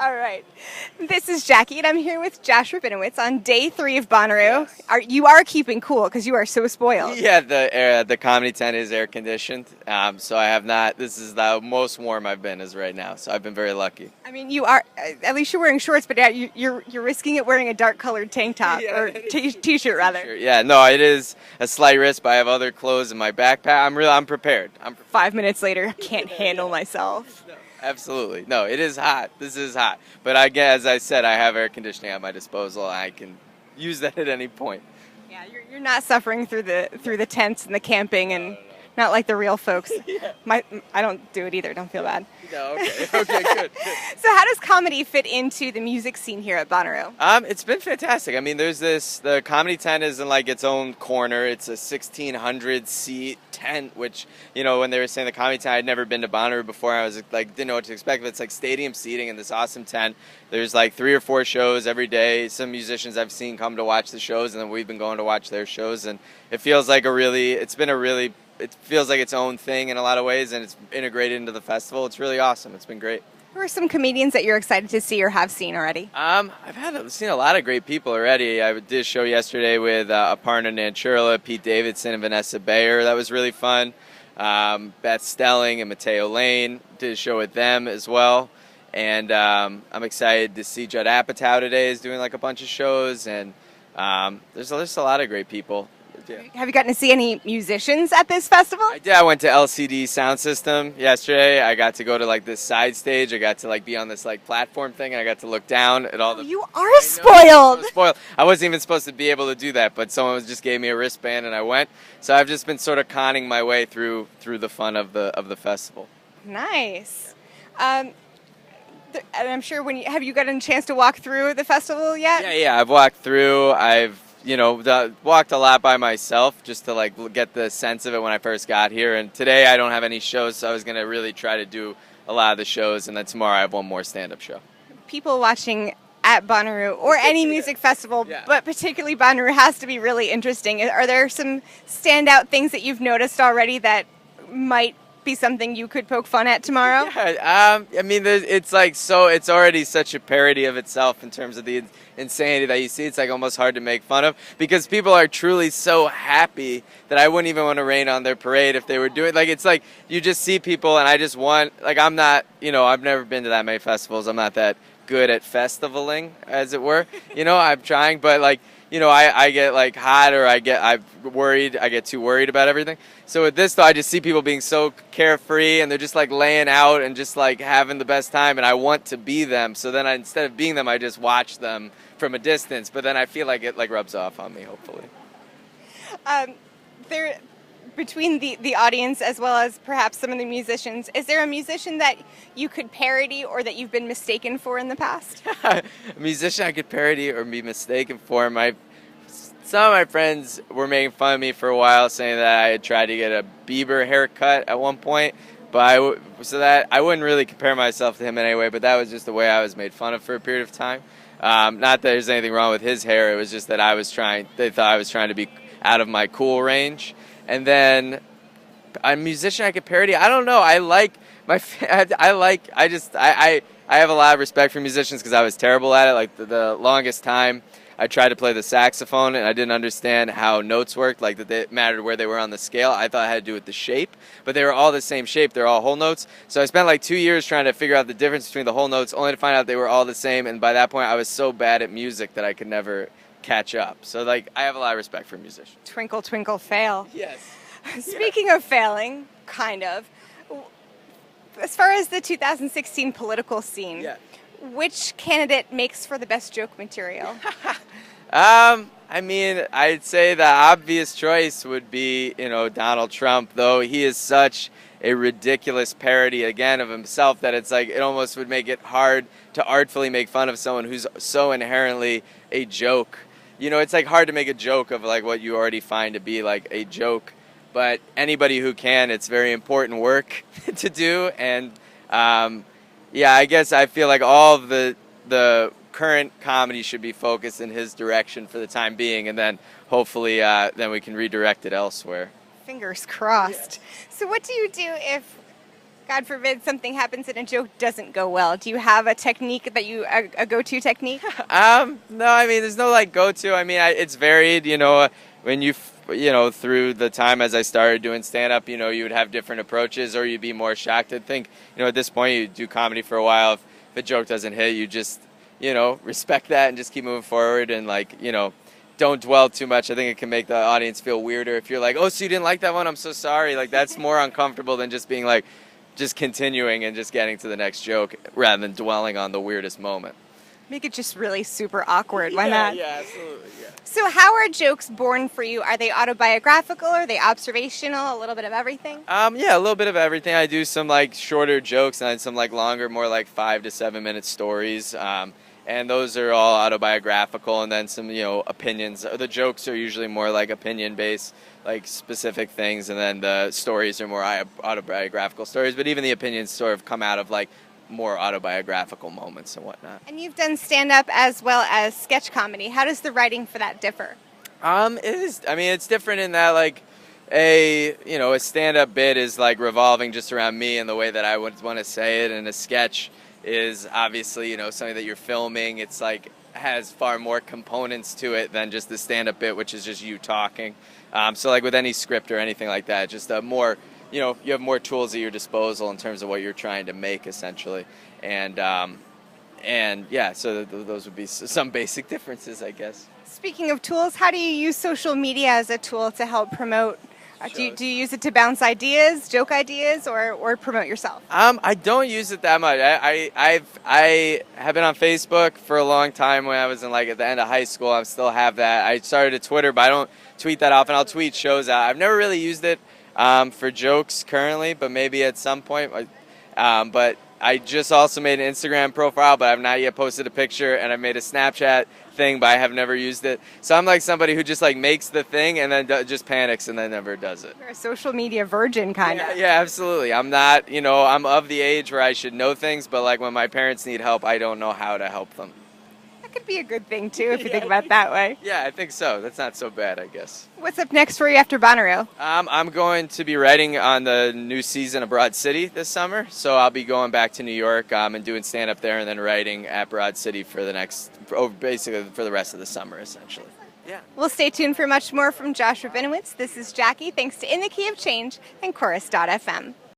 All right. This is Jackie, and I'm here with Josh Rabinowitz on day 3 of Bonnaroo. Yes. You are keeping cool because you are so spoiled. Yeah, the comedy tent is air conditioned, so I have not. This is the most warm I've been as right now, so I've been very lucky. I mean, you are, at least you're wearing shorts, but yeah, you're risking it wearing a dark colored tank top, Yeah, or t-shirt rather. Sure. Yeah, no, it is a slight risk, but I have other clothes in my backpack. I'm prepared. 5 minutes later, I can't handle myself. No, absolutely. No, it is hot. This is hot. But I guess, as I said, I have air conditioning at my disposal. I can use that at any point. Yeah, you're not suffering through the tents and the camping and not like the real folks. Yeah. I don't do it either. Don't feel bad. No, okay, good. So how does comedy fit into the music scene here at Bonnaroo? It's been fantastic. I mean, the comedy tent is in like its own corner. It's a 1,600 seat tent, which, you know, when they were saying the comedy tent, I'd never been to Bonnaroo before. I was like, didn't know what to expect, but it's like stadium seating in this awesome tent. There's like 3 or 4 shows every day. Some musicians I've seen come to watch the shows, and then we've been going to watch their shows, and it feels like it feels like its own thing in a lot of ways, and it's integrated into the festival. It's really awesome. It's been great. Who are some comedians that you're excited to see or have seen already? I've seen a lot of great people already. I did a show yesterday with Aparna Nancherla, Pete Davidson, and Vanessa Bayer. That was really fun. Beth Stelling and Mateo Lane, did a show with them as well. And I'm excited to see Judd Apatow today is doing like a bunch of shows, and there's a lot of great people. Yeah. Have you gotten to see any musicians at this festival? I did. I went to LCD Sound System yesterday. I got to go to like this side stage. I got to like be on this like platform thing, and I got to look down at all the. You are spoiled. So spoiled. I wasn't even supposed to be able to do that, but someone just gave me a wristband, and I went. So I've just been sort of conning my way through the fun of the festival. Nice. And I'm sure have you gotten a chance to walk through the festival yet? Yeah. I've walked through. I've walked a lot by myself just to like get the sense of it when I first got here. And today I don't have any shows, so I was going to really try to do a lot of the shows. And then tomorrow I have one more stand-up show. People watching at Bonnaroo or any music festival, but particularly Bonnaroo, has to be really interesting. Are there some standout things that you've noticed already that might be something you could poke fun at tomorrow? Yeah, I mean, it's like it's already such a parody of itself in terms of the insanity that you see. It's like almost hard to make fun of because people are truly so happy that I wouldn't even want to rain on their parade if they were doing like it's like you just see people, and I just want like I'm not I've never been to that many festivals. I'm not that good at festivaling, as it were. I'm trying, but like. I get like hot, or I get too worried about everything. So with this, though, I just see people being so carefree, and they're just like laying out and just like having the best time, and I want to be them. So then instead of being them, I just watch them from a distance. But then I feel like it like rubs off on me, hopefully. Between the audience as well as perhaps some of the musicians, is there a musician that you could parody or that you've been mistaken for in the past? A musician I could parody or be mistaken for? Some of my friends were making fun of me for a while, saying that I had tried to get a Bieber haircut at one point, but I wouldn't really compare myself to him in any way, but that was just the way I was made fun of for a period of time. Not that there's anything wrong with his hair, it was just that they thought I was trying to be out of my cool range. And then a musician I could parody, I don't know. I have a lot of respect for musicians because I was terrible at it. Like the longest time I tried to play the saxophone and I didn't understand how notes worked, like that it mattered where they were on the scale. I thought it had to do with the shape, but they were all the same shape. They're all whole notes. So I spent like 2 years trying to figure out the difference between the whole notes, only to find out they were all the same. And by that point, I was so bad at music that I could never catch up. So like I have a lot of respect for musicians. Twinkle, twinkle, fail. Yes. Speaking of failing, kind of, as far as the 2016 political scene, which candidate makes for the best joke material? I mean, I'd say the obvious choice would be, Donald Trump, though he is such a ridiculous parody, again, of himself that it's like it almost would make it hard to artfully make fun of someone who's so inherently a joke. It's like hard to make a joke of like what you already find to be like a joke. But anybody who can, it's very important work to do. And I guess I feel like all of the current comedy should be focused in his direction for the time being, and then hopefully then we can redirect it elsewhere. Fingers crossed. So what do you do if God forbid something happens and a joke doesn't go well. Do you have a technique that a go-to technique? No, I mean, there's no like go-to. I mean, it's varied, when through the time as I started doing stand-up, you would have different approaches or you'd be more shocked. I think, at this point you do comedy for a while. If a joke doesn't hit, you just, respect that and just keep moving forward and don't dwell too much. I think it can make the audience feel weirder if you're like, oh, so you didn't like that one? I'm so sorry. Like, that's more uncomfortable than just being like, just continuing and just getting to the next joke rather than dwelling on the weirdest moment. Make it just really super awkward. Why not? Yeah, absolutely. Yeah. So how are jokes born for you? Are they autobiographical? Are they observational? A little bit of everything? Yeah, a little bit of everything. I do some shorter jokes and then some longer, more 5 to 7 minute stories. And those are all autobiographical, and then some, opinions. The jokes are usually more opinion-based, specific things, and then the stories are more autobiographical stories. But even the opinions sort of come out of more autobiographical moments and whatnot. And you've done stand-up as well as sketch comedy. How does the writing for that differ? It is. I mean, it's different in that a stand-up bit is revolving just around me and the way that I would want to say it, and a sketch is obviously, something that you're filming. It's has far more components to it than just the stand-up bit, which is just you talking. So with any script or anything like that, just more, you have more tools at your disposal in terms of what you're trying to make, essentially. And yeah, so those would be some basic differences, I guess. Speaking of tools, how do you use social media as a tool to help promote? Do you use it to bounce ideas, joke ideas, or promote yourself? I don't use it that much. I have been on Facebook for a long time. When I was in at the end of high school, I still have that. I started a Twitter, but I don't tweet that often. I'll tweet shows out. I've never really used it for jokes currently, but maybe at some point. But I just also made an Instagram profile, but I've not yet posted a picture, and I've made a Snapchat thing, but I have never used it. So I'm somebody who just makes the thing and then just panics and then never does it. You're a social media virgin, kind of. Yeah, absolutely. I'm not, I'm of the age where I should know things, but when my parents need help, I don't know how to help them. That could be a good thing, too, if you think about it that way. Yeah, I think so. That's not so bad, I guess. What's up next for you after Bonnaroo? I'm going to be writing on the new season of Broad City this summer, so I'll be going back to New York and doing stand-up there and then writing at Broad City for basically for the rest of the summer, essentially. Yeah. We'll stay tuned for much more from Josh Rabinowitz. This is Jackie. Thanks to In the Key of Change and Chorus.fm.